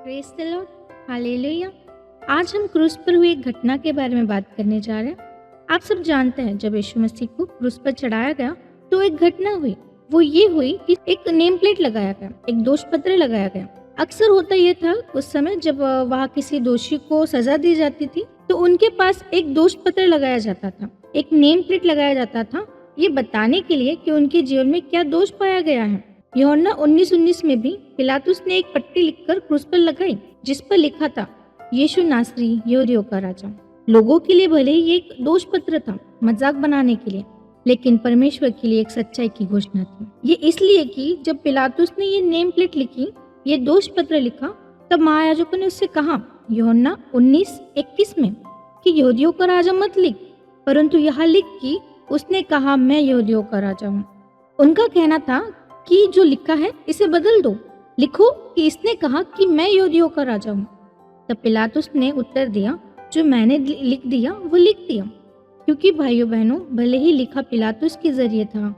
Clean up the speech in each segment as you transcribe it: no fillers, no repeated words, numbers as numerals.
Praise the Lord, hallelujah. आज हम क्रूस पर हुई एक घटना के बारे में बात करने जा रहे हैं। आप सब जानते हैं जब यीशु मसीह को क्रूस पर चढ़ाया गया तो एक घटना हुई। वो ये हुई कि एक नेम प्लेट लगाया गया, एक दोष पत्र लगाया गया। अक्सर होता यह था उस समय जब वहाँ किसी दोषी को सजा दी जाती थी तो उनके पास एक दोष पत्र लगाया जाता था, एक नेम प्लेट लगाया जाता था, ये बताने के लिए कि उनके जीवन में क्या दोष पाया गया है। यूहन्ना 19:19 में भी पिलातुस ने एक पट्टी लिखकर क्रूस पर लगाई जिस पर लिखा था यीशु नासरी यहूदियों का राजा। लोगों के लिए भले ही एक दोष पत्र था, मजाक बनाने के लिए, लेकिन परमेश्वर के लिए एक सच्चाई की घोषणा थी। ये इसलिए कि जब पिलातुस ने ये नेम प्लेट लिखी, ये दोष पत्र लिखा, तब महायाजकों ने उससे कहा यूहन्ना 19:21 में कि यहूदियों का राजा मत लिख, परंतु यहाँ लिख कि उसने कहा मैं यहूदियों का राजा हूँ। उनका कहना था कि जो लिखा है इसे बदल दो, लिखो कि इसने कहा कि मैं यहूदियों का राजा हूँ। तब पिलातुस ने उत्तर दिया जो मैंने लिख दिया वो लिख दिया। क्योंकि भाइयों बहनों, भले ही लिखा पिलातुस के जरिए था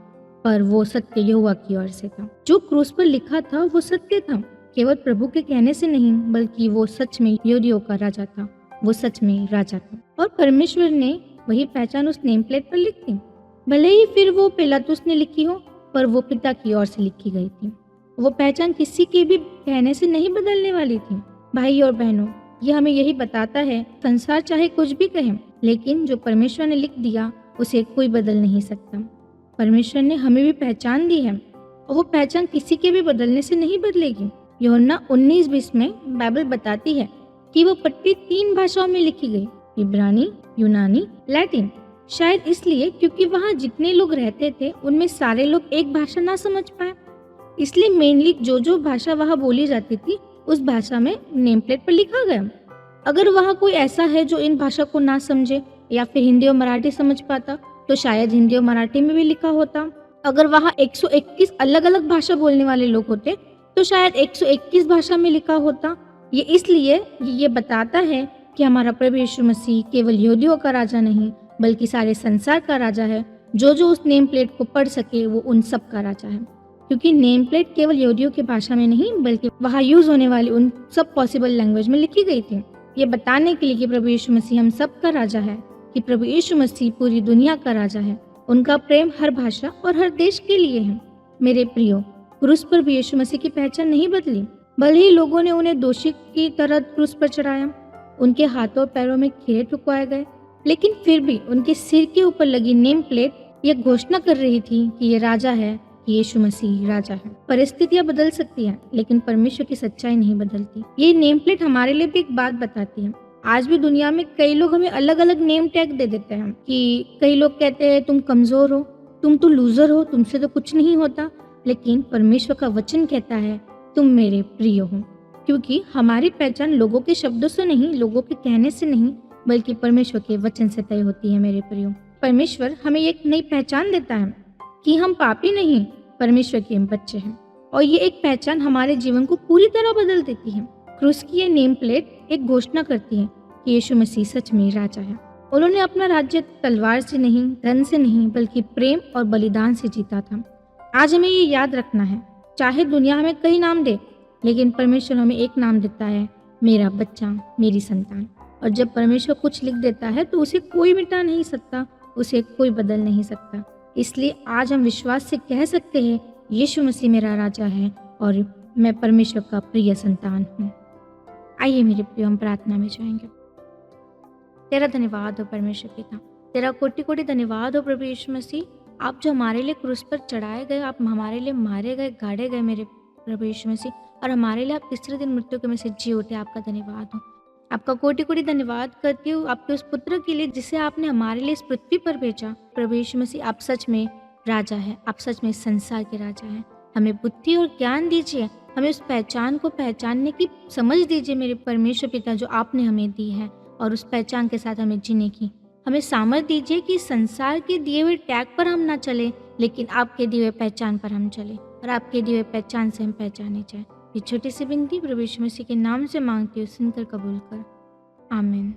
पर वो सत्य यहोवा की ओर से था। जो क्रूस पर लिखा था वो सत्य था, केवल प्रभु के कहने से नहीं बल्कि वो सच में यहूदियों का राजा था, वो सच में राजा था। और परमेश्वर ने वही पहचान उस नेम प्लेट पर लिख दी। भले ही फिर वो पिलातुस ने लिखी हो पर वो पिता की ओर से लिखी गई थी। वो पहचान किसी के भी कहने से नहीं बदलने वाली थी। भाई और बहनों, ये हमें यही बताता है संसार चाहे कुछ भी कहे, लेकिन जो परमेश्वर ने लिख दिया उसे कोई बदल नहीं सकता। परमेश्वर ने हमें भी पहचान दी है और वो पहचान किसी के भी बदलने से नहीं बदलेगी। यूहन्ना 19:20 में बाइबल बताती है कि वो पट्टी 3 भाषाओं में लिखी गई, इब्रानी, यूनानी, लैटिन। शायद इसलिए क्योंकि वहाँ जितने लोग रहते थे उनमें सारे लोग एक भाषा ना समझ पाए, इसलिए मेनली जो भाषा वहाँ बोली जाती थी उस भाषा में नेम प्लेट पर लिखा गया। अगर वहाँ कोई ऐसा है जो इन भाषा को ना समझे या फिर हिंदी और मराठी समझ पाता तो शायद हिंदी और मराठी में भी लिखा होता। अगर वहाँ 121 अलग अलग भाषा बोलने वाले लोग होते तो शायद 121 भाषा में लिखा होता। ये इसलिए ये बताता है कि हमारा प्रभु यीशु मसीह केवल यहूदियों का राजा नहीं बल्कि सारे संसार का राजा है। जो उस नेम प्लेट को पढ़ सके वो उन सब का राजा है। क्योंकि नेम प्लेट केवल यहूदियों की भाषा में नहीं बल्कि वहाँ यूज होने वाली उन सब पॉसिबल लैंग्वेज में लिखी गई थी, ये बताने के लिए कि प्रभु यीशु मसीह हम सब का राजा है, कि प्रभु यीशु मसीह पूरी दुनिया का राजा है। उनका प्रेम हर भाषा और हर देश के लिए है। मेरे प्रियो, क्रूस पर भी यीशु मसीह की पहचान नहीं बदली। भले ही लोगों ने उन्हें दोषी की तरह क्रूस पर चढ़ाया, उनके हाथों और पैरों में खीरे ठुकवाए गए, लेकिन फिर भी उनके सिर के ऊपर लगी नेम प्लेट यह घोषणा कर रही थी कि ये राजा है, कि यीशु मसीह राजा है। परिस्थितियां बदल सकती हैं लेकिन परमेश्वर की सच्चाई नहीं बदलती। ये नेम प्लेट हमारे लिए भी एक बात बताती है। आज भी दुनिया में कई लोग हमें अलग अलग नेम टैग दे देते हैं कि कई लोग कहते हैं तुम कमजोर हो, तुम तो लूजर हो, तुमसे तो कुछ नहीं होता। लेकिन परमेश्वर का वचन कहता है तुम मेरे प्रिय हो। क्योंकि हमारी पहचान लोगों के शब्दों से नहीं, लोगों के कहने से नहीं बल्कि परमेश्वर के वचन से तय होती है। मेरे प्रियो, परमेश्वर हमें एक नई पहचान देता है कि हम पापी नहीं, परमेश्वर के बच्चे हैं। और ये एक पहचान हमारे जीवन को पूरी तरह बदल देती है। क्रूस की ये नेम प्लेट एक घोषणा करती है कि यीशु मसीह सच में राजा है। उन्होंने अपना राज्य तलवार से नहीं, धन से नहीं बल्कि प्रेम और बलिदान से जीता था। आज हमें ये याद रखना है, चाहे दुनिया हमें कई नाम दे लेकिन परमेश्वर हमें एक नाम देता है, मेरा बच्चा, मेरी संतान। और जब परमेश्वर कुछ लिख देता है तो उसे कोई मिटा नहीं सकता, उसे कोई बदल नहीं सकता। इसलिए आज हम विश्वास से कह सकते हैं यीशु मसीह मेरा राजा है और मैं परमेश्वर का प्रिय संतान हूँ। आइए मेरे प्रिय, हम प्रार्थना में जाएंगे। तेरा धन्यवाद हो परमेश्वर पिता, तेरा कोटि कोटि धन्यवाद हो प्रभु यीशु मसीह। आप जो हमारे लिए क्रूस पर चढ़ाए गए, आप हमारे लिए मारे गए, गाड़े गए मेरे प्रभु यीशु मसीह, और हमारे लिए आप तीसरे दिन मृत्यु के में से जी उठे। आपका धन्यवाद हो। आपका कोटि कोटि धन्यवाद करती हूँ आपके उस पुत्र के लिए जिसे आपने हमारे लिए इस पृथ्वी पर भेजा। प्रभु यीशु मसीह, आप सच में राजा है, आप सच में संसार के राजा हैं। हमें बुद्धि और ज्ञान दीजिए, हमें उस पहचान को पहचानने की समझ दीजिए मेरे परमेश्वर पिता जो आपने हमें दी है, और उस पहचान के साथ हमें जीने की हमें सामर्थ दीजिए कि संसार के दिए हुए टैग पर हम ना चले लेकिन आपके दिए हुए पहचान पर हम चले और आपके दिए हुए पहचान से हम पहचाने जाए। ये छोटी सी विनती प्रभु यीशु मसीह के नाम से मांगती हूँ, सुनकर कबूल कर। आमीन।